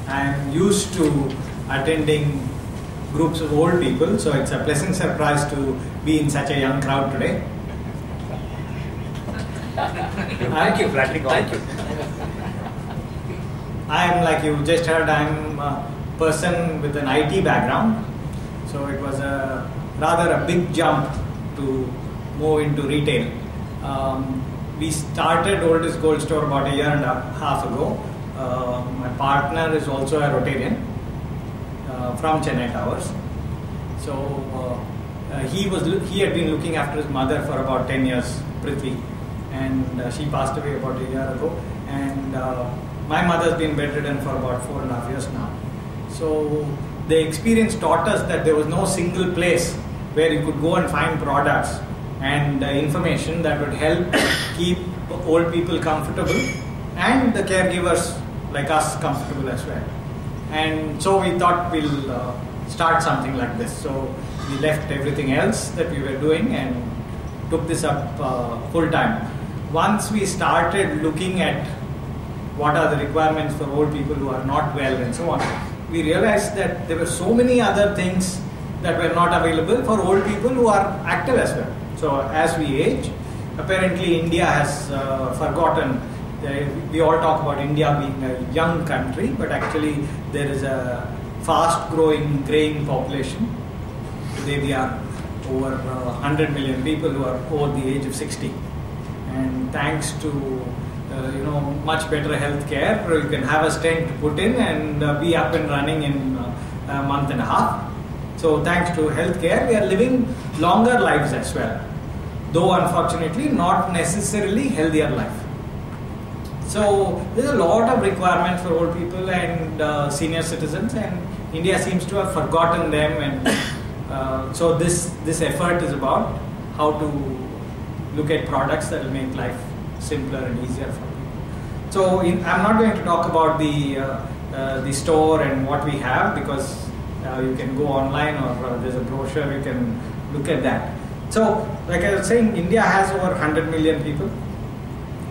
I'm used to attending groups of old people, so it's a pleasant surprise to be in such a young crowd today. Thank you, flattering. Thank you. I'm, like you just heard, I'm a person with an IT background, so it was rather a big jump to move into retail. We started Oldest Gold Store about a year and a half ago. My partner is also a Rotarian from Chennai Towers. So he had been looking after his mother for about 10 years, Prithvi, and she passed away about a year ago. And my mother's been bedridden for about 4.5 years now. So the experience taught us that there was no single place where you could go and find products and information that would help keep old people comfortable and the caregivers like us comfortable as well. And so we thought we'll start something like this. So we left everything else that we were doing and took this up full time. Once we started looking at what are the requirements for old people who are not well and so on, we realized that there were so many other things that were not available for old people who are active as well. So as we age, apparently India has forgotten. We all talk about India being a young country, but actually there is a fast growing graying population. Today we are over 100 million people who are over the age of 60. And thanks to much better health care, you can have a stent put in and be up and running in a month and a half. So thanks to health care, we are living longer lives as well, though unfortunately not necessarily healthier life. So there's a lot of requirements for old people and senior citizens, and India seems to have forgotten them. And so this effort is about how to look at products that will make life simpler and easier for people. So I'm not going to talk about the store and what we have, because you can go online or there's a brochure, you can look at that. So like I was saying, India has over 100 million people,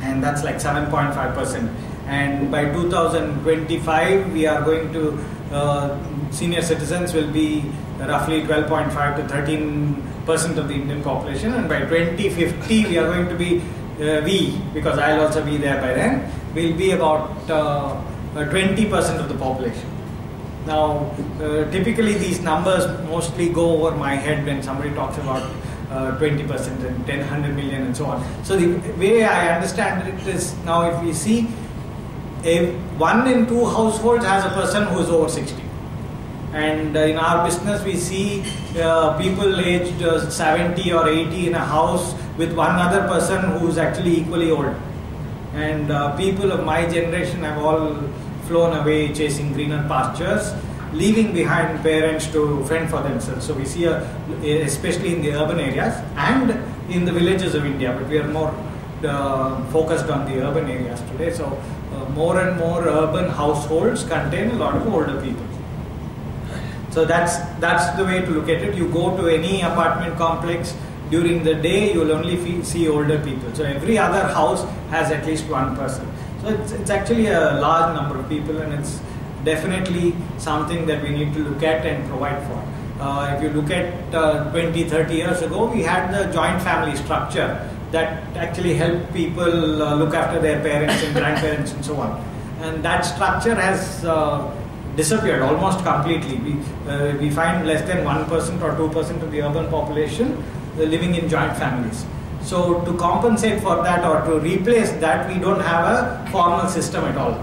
and that's like 7.5%. And by 2025, we are going to, senior citizens will be roughly 12.5 to 13% of the Indian population. And by 2050, we are going to be, because I'll also be there by then, will be about 20% of the population. Now, typically these numbers mostly go over my head when somebody talks about 20% and 100 million and so on. So the way I understand it is, now if we see, 1 in 2 households has a person who is over 60. And in our business we see people aged 70 or 80 in a house with one other person who is actually equally old. And people of my generation have all flown away chasing greener pastures, leaving behind parents to fend for themselves. So we see, especially in the urban areas and in the villages of India, but we are more focused on the urban areas today. So more and more urban households contain a lot of older people. So that's the way to look at it. You go to any apartment complex, during the day you will only see older people. So every other house has at least one person. So it's actually a large number of people, and it's definitely something that we need to look at and provide for. If you look at 20, 30 years ago, we had the joint family structure that actually helped people look after their parents and grandparents and so on. And that structure has disappeared almost completely. We find less than 1% or 2% of the urban population living in joint families. So to compensate for that or to replace that, we don't have a formal system at all.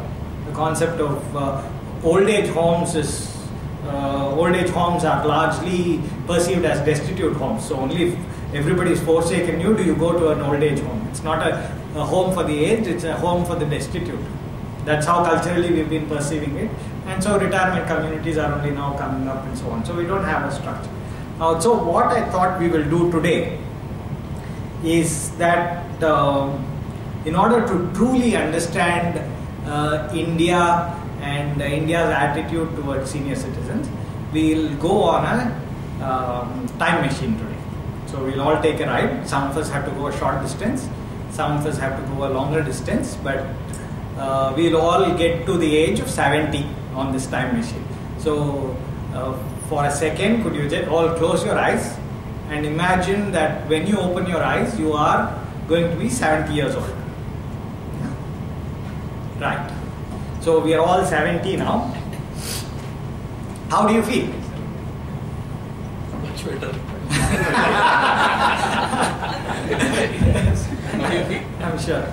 The concept of old age homes is, old age homes are largely perceived as destitute homes. So only if everybody is forsaken you, do you go to an old age home. It's not a home for the aged, it's a home for the destitute. That's how culturally we've been perceiving it. And so retirement communities are only now coming up and so on. So we don't have a structure. So what I thought we will do today is that in order to truly understand India and India's attitude towards senior citizens, we'll go on a time machine today. So we'll all take a ride. Some of us have to go a short distance, some of us have to go a longer distance, but we'll all get to the age of 70 on this time machine. So for a second, could you just all close your eyes and imagine that when you open your eyes, you are going to be 70 years old. Yeah. Right. So we are all 70 now. How do you feel? Much better. How do you feel? I'm sure.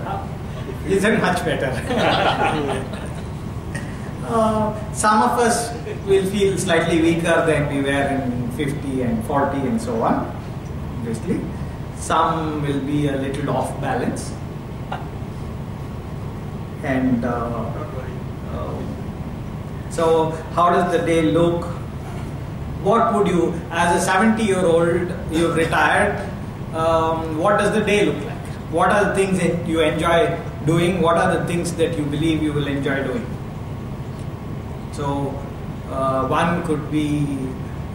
Isn't much better. Some of us will feel slightly weaker than we were in 50 and 40 and so on, obviously. Some will be a little off balance. And so how does the day look? What would you, as a 70-year-old, you've retired, what does the day look like? What are the things that you enjoy doing? What are the things that you believe you will enjoy doing? So one could be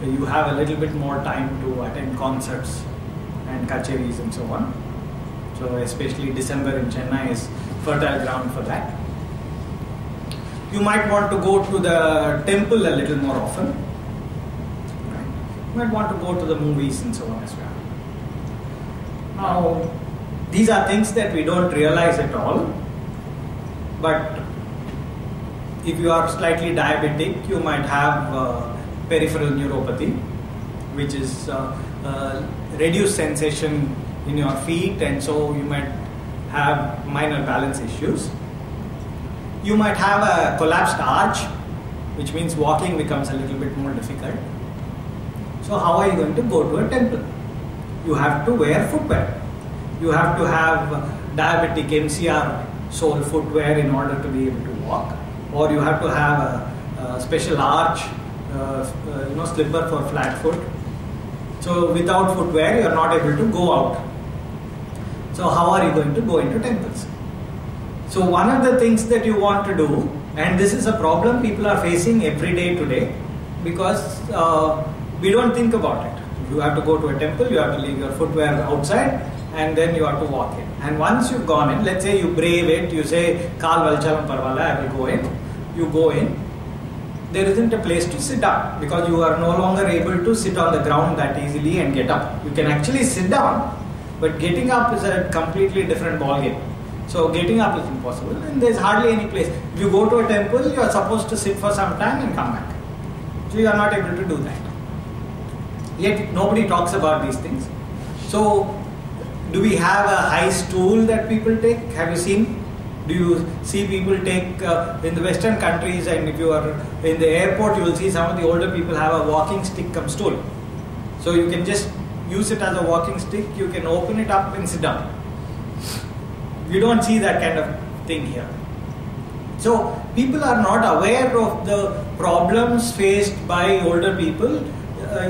you have a little bit more time to attend concerts and kacheris and so on. So especially December in Chennai is fertile ground for that. You might want to go to the temple a little more often. Right? You might want to go to the movies and so on as well. Now, these are things that we don't realize at all, but if you are slightly diabetic, you might have peripheral neuropathy, which is reduced sensation in your feet, and so you might have minor balance issues. You might have a collapsed arch, which means walking becomes a little bit more difficult. So how are you going to go to a temple? You have to wear footwear. You have to have diabetic MCR sole footwear in order to be able to walk, or you have to have a special arch, slipper for flat foot. So without footwear, you are not able to go out. So how are you going to go into temples? So one of the things that you want to do, and this is a problem people are facing every day today, because we don't think about it. You have to go to a temple, you have to leave your footwear outside, and then you have to walk in. And once you've gone in, let's say you brave it, you say, Kaal Valchalam Parvala, I will go in. You go in. There isn't a place to sit down because you are no longer able to sit on the ground that easily and get up. You can actually sit down, but getting up is a completely different ballgame. So getting up is impossible, and there's hardly any place. If you go to a temple, you are supposed to sit for some time and come back. So you are not able to do that. Yet nobody talks about these things. So do we have a high stool that people take? Have you seen? Do you see people take in the Western countries, and if you are in the airport, you will see some of the older people have a walking stick cum stool. So you can just use it as a walking stick, you can open it up and sit down. You don't see that kind of thing here. So people are not aware of the problems faced by older people,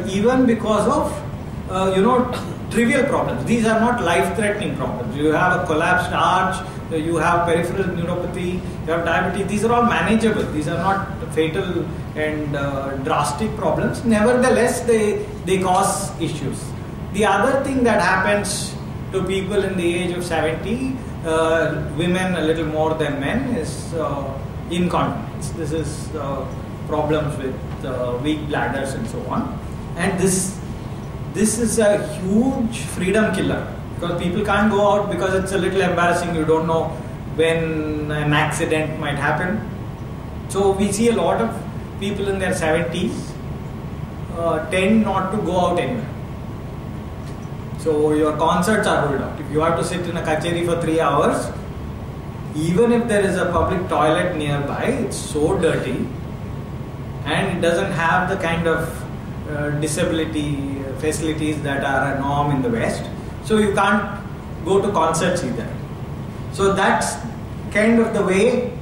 even because of trivial problems. These are not life-threatening problems. You have a collapsed arch, you have peripheral neuropathy, you have diabetes. These are all manageable. These are not fatal and drastic problems. Nevertheless, they cause issues. The other thing that happens to people in the age of 70, women a little more than men, is incontinence. This is problems with weak bladders and so on. And this is a huge freedom killer, because people can't go out because it's a little embarrassing. You don't know when an accident might happen. So we see a lot of people in their 70s tend not to go out anywhere. So your concerts are ruled out. If you have to sit in a kacheri for 3 hours, even if there is a public toilet nearby, it's so dirty and it doesn't have the kind of disability facilities that are a norm in the West. So you can't go to concerts either. So that's kind of the way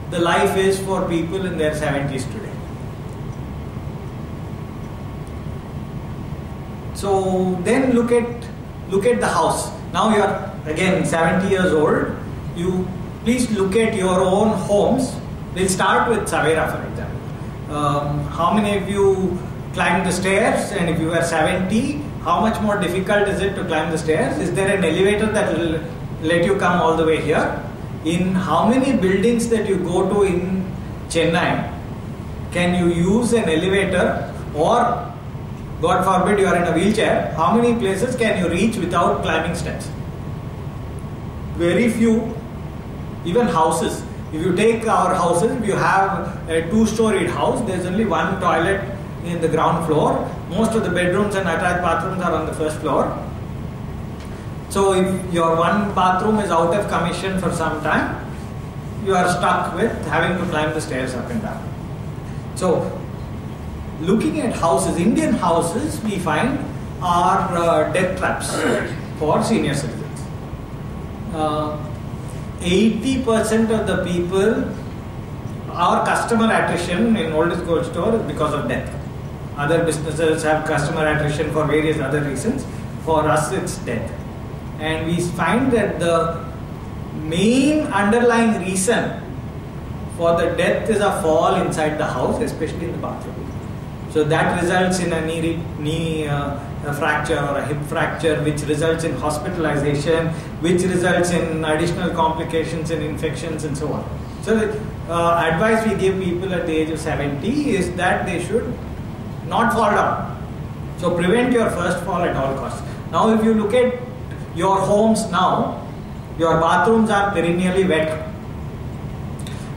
the life is for people in their 70s today. So then look at the house. Now you are again 70 years old. You please look at your own homes. We'll start with Savera, for example. How many of you climbed the stairs? And if you were 70, how much more difficult is it to climb the stairs? Is there an elevator that will let you come all the way here? In how many buildings that you go to in Chennai, can you use an elevator, or God forbid you are in a wheelchair, how many places can you reach without climbing steps? Very few. Even houses. If you take our houses, if you have a 2-storied house, there is only one toilet in the ground floor. Most of the bedrooms and attached bathrooms are on the first floor. So if your one bathroom is out of commission for some time, you are stuck with having to climb the stairs up and down. So looking at houses, Indian houses we find are death traps for senior citizens. 80% of the people, our customer attrition in old is gold store is because of death. Other businesses have customer attrition for various other reasons. For us it's death. And we find that the main underlying reason for the death is a fall inside the house, especially in the bathroom. So that results in a knee fracture or a hip fracture, which results in hospitalization, which results in additional complications and infections and so on. So the advice we give people at the age of 70 is that they should not fall down. So prevent your first fall at all costs. Now if you look at your homes now, your bathrooms are perennially wet.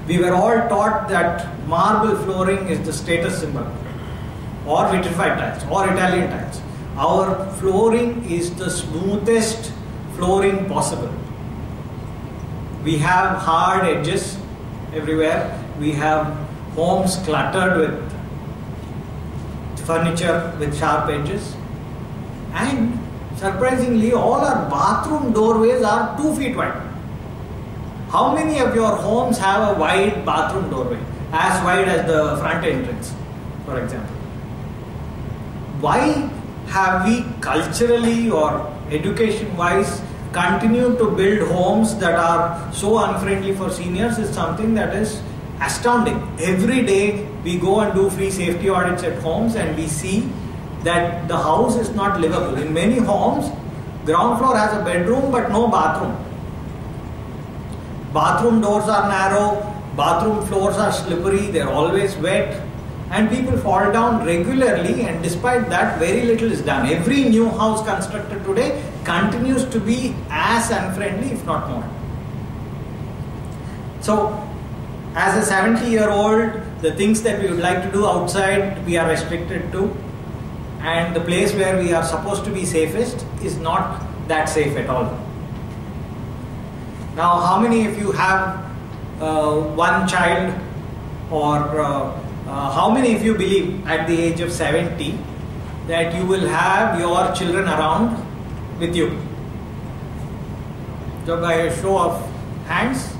We were all taught that marble flooring is the status symbol, or vitrified tiles, or Italian tiles. Our flooring is the smoothest flooring possible. We have hard edges everywhere. We have homes cluttered with furniture with sharp edges. And surprisingly, all our bathroom doorways are 2 feet wide. How many of your homes have a wide bathroom doorway? As wide as the front entrance, for example. Why have we culturally or education-wise continued to build homes that are so unfriendly for seniors is something that is astounding. Every day we go and do free safety audits at homes and we see that the house is not livable. In many homes, ground floor has a bedroom but no bathroom. Bathroom doors are narrow, bathroom floors are slippery, they are always wet, and people fall down regularly, and despite that very little is done. Every new house constructed today continues to be as unfriendly, if not more. So as a 70-year-old, the things that we would like to do outside we are restricted to, and the place where we are supposed to be safest is not that safe at all. Now, how many of you have one child, or how many of you believe at the age of 70 that you will have your children around with you? So by a show of hands,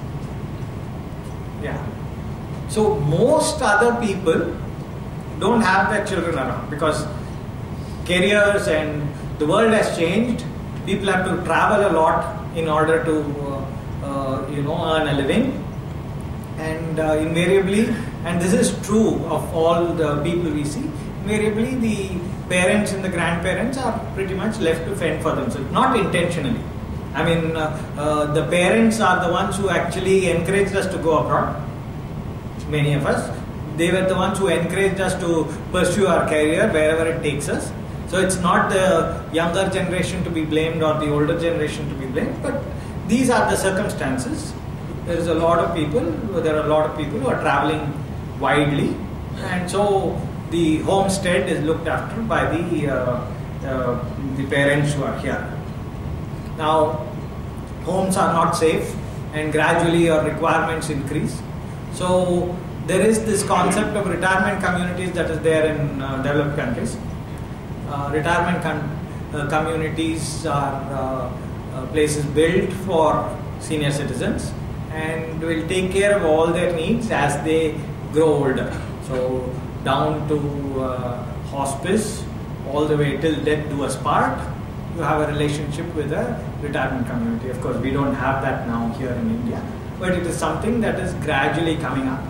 yeah. So most other people don't have their children around because careers and the world has changed. People have to travel a lot in order to earn a living, and invariably, and this is true of all the people we see, invariably the parents and the grandparents are pretty much left to fend for themselves, not intentionally. I mean, the parents are the ones who actually encouraged us to go abroad. Many of us, they were the ones who encouraged us to pursue our career wherever it takes us. So it's not the younger generation to be blamed or the older generation to be blamed, but these are the circumstances. There are a lot of people who are traveling widely, and so the homestead is looked after by the parents who are here. Now, homes are not safe, and gradually your requirements increase. So there is this concept of retirement communities that is there in developed countries. Retirement communities are places built for senior citizens and will take care of all their needs as they grow older. So down to hospice, all the way till death do us part, you have a relationship with a retirement community. Of course, we don't have that now here in India, but it is something that is gradually coming up.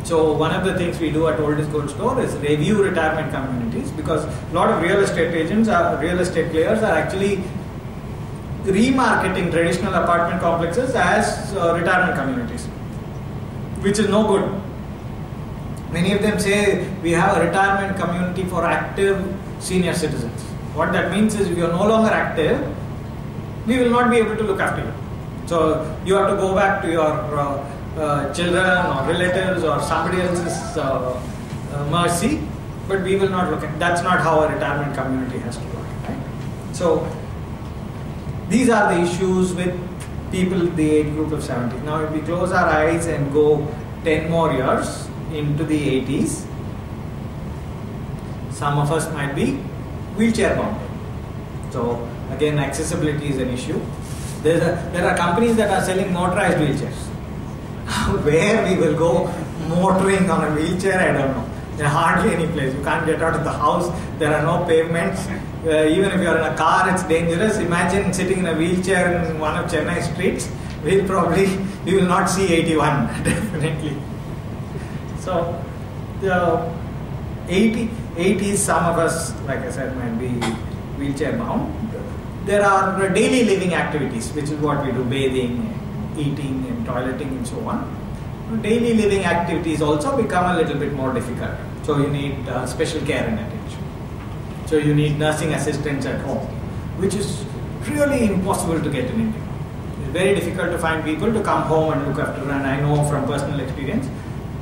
So one of the things we do at Old is Gold Store is review retirement communities, because a lot of real estate agents, real estate players are actually remarketing traditional apartment complexes as retirement communities, which is no good. Many of them say we have a retirement community for active senior citizens. What that means is if you are no longer active, we will not be able to look after you. So you have to go back to your children or relatives or somebody else's mercy, but we will not look at. That's not how a retirement community has to work, right? So these are the issues with people in the age group of 70. Now if we close our eyes and go 10 more years into the 80s, some of us might be wheelchair bound. So again, accessibility is an issue. There are companies that are selling motorized wheelchairs. Where we will go motoring on a wheelchair, I don't know. There are hardly any place. You can't get out of the house. There are no pavements. Even if you are in a car, it's dangerous. Imagine sitting in a wheelchair in one of Chennai streets. We will not see 81, definitely. So, the 80s, some of us, like I said, might be wheelchair bound. There are daily living activities, which is what we do, bathing, eating and toileting and so on. Daily living activities also become a little bit more difficult. So you need special care and attention. So you need nursing assistants at home, which is really impossible to get in India. It's very difficult to find people to come home and look after, and I know from personal experience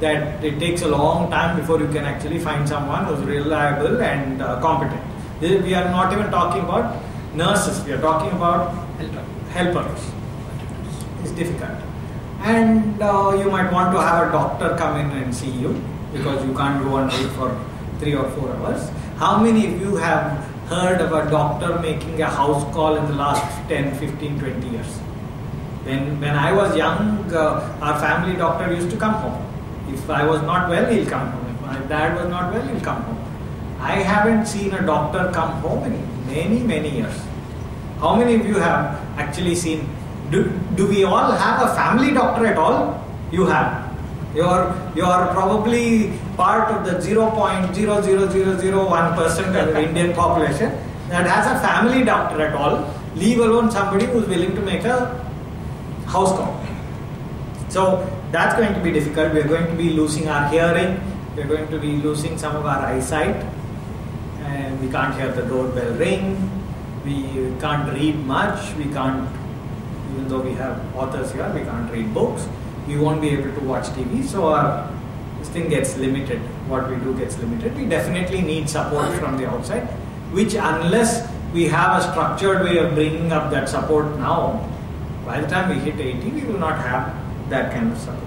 that it takes a long time before you can actually find someone who's reliable and competent. We are not even talking about nurses, we are talking about helpers. It's difficult. And you might want to have a doctor come in and see you because you can't go and wait for 3 or 4 hours. How many of you have heard of a doctor making a house call in the last 10, 15, 20 years? When I was young, our family doctor used to come home. If I was not well, he'll come home. If my dad was not well, he'll come home. I haven't seen a doctor come home in many, many years. How many of you have actually seen? Do we all have a family doctor at all? You have. You are probably part of the 0.00001% of the Indian population that has a family doctor at all, leave alone somebody who is willing to make a house call. So that's going to be difficult. We are going to be losing our hearing. We are going to be losing some of our eyesight. And we can't hear the doorbell ring. We can't read much. We can't, even though we have authors here, we can't read books. We won't be able to watch TV. So this thing gets limited. What we do gets limited. We definitely need support from the outside, which unless we have a structured way of bringing up that support now, by the time we hit 80, we will not have that kind of support.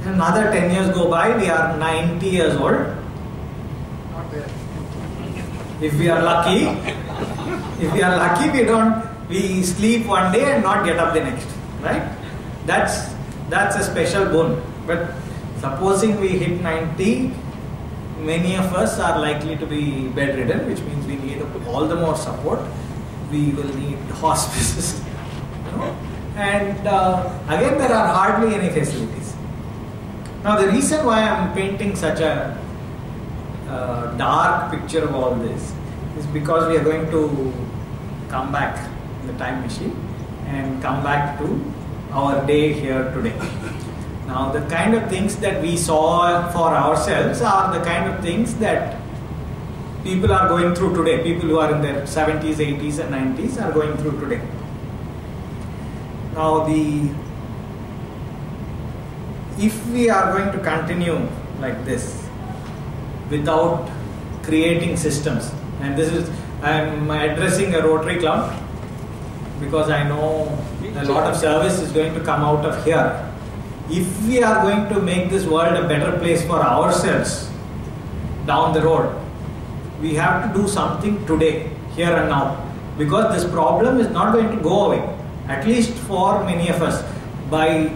Another 10 years go by, we are 90 years old. Not there. If we are lucky, we sleep one day and not get up the next, right? That's a special boon. But supposing we hit 90, many of us are likely to be bedridden, which means we need all the more support. We will need hospices, and again there are hardly any facilities. Now the reason why I am painting such a dark picture of all this is because we are going to come back in the time machine and come back to our day here today. Now the kind of things that we saw for ourselves are the kind of things that people are going through today. People who are in their 70s, 80s and 90s are going through today. Now if we are going to continue like this without creating systems, and I am addressing a Rotary Club because I know a lot of service is going to come out of here. If we are going to make this world a better place for ourselves down the road, we have to do something today, here and now, because this problem is not going to go away, at least for many of us. By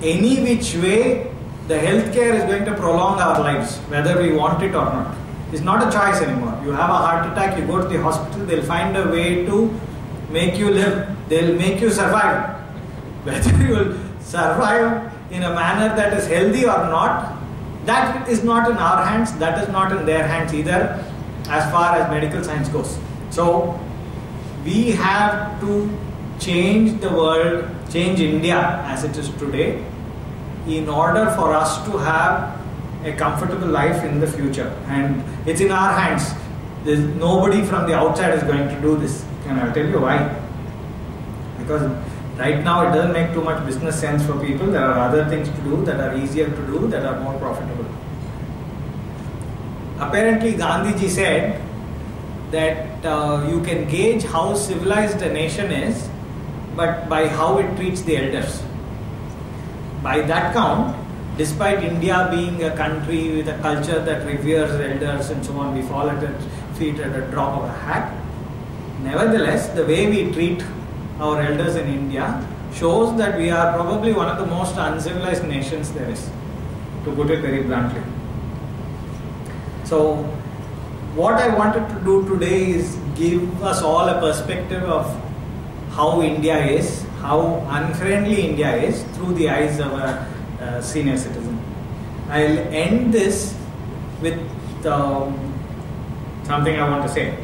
any which way, the healthcare is going to prolong our lives, whether we want it or not. It's not a choice anymore. You have a heart attack, you go to the hospital, they'll find a way to make you live. They'll make you survive. Whether you will survive in a manner that is healthy or not, that is not in our hands, that is not in their hands either, as far as medical science goes. So, we have to change the world, change India as it is today, in order for us to have a comfortable life in the future. And it's in our hands. There's nobody from the outside is going to do this. And I'll tell you why. Because right now it doesn't make too much business sense for people. There are other things to do that are easier to do, that are more profitable. Apparently Gandhiji said that you can gauge how civilized a nation is but by how it treats the elders. By that count, despite India being a country with a culture that reveres elders and so on, we fall at its feet at a drop of a hat. Nevertheless, the way we treat our elders in India shows that we are probably one of the most uncivilized nations there is, to put it very bluntly. So, what I wanted to do today is give us all a perspective of how India is, how unfriendly India is through the eyes of a senior citizen. I'll end this with something I want to say,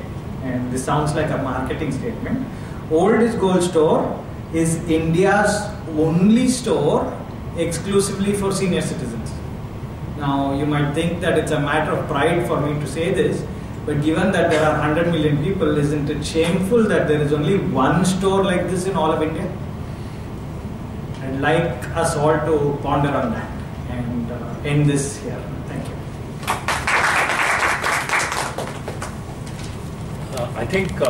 and this sounds like a marketing statement. Old is Gold Store is India's only store exclusively for senior citizens. Now you might think that it's a matter of pride for me to say this, but given that there are 100 million people, isn't it shameful that there is only one store like this in all of India? I'd like us all to ponder on that and end this here. Thank you. I think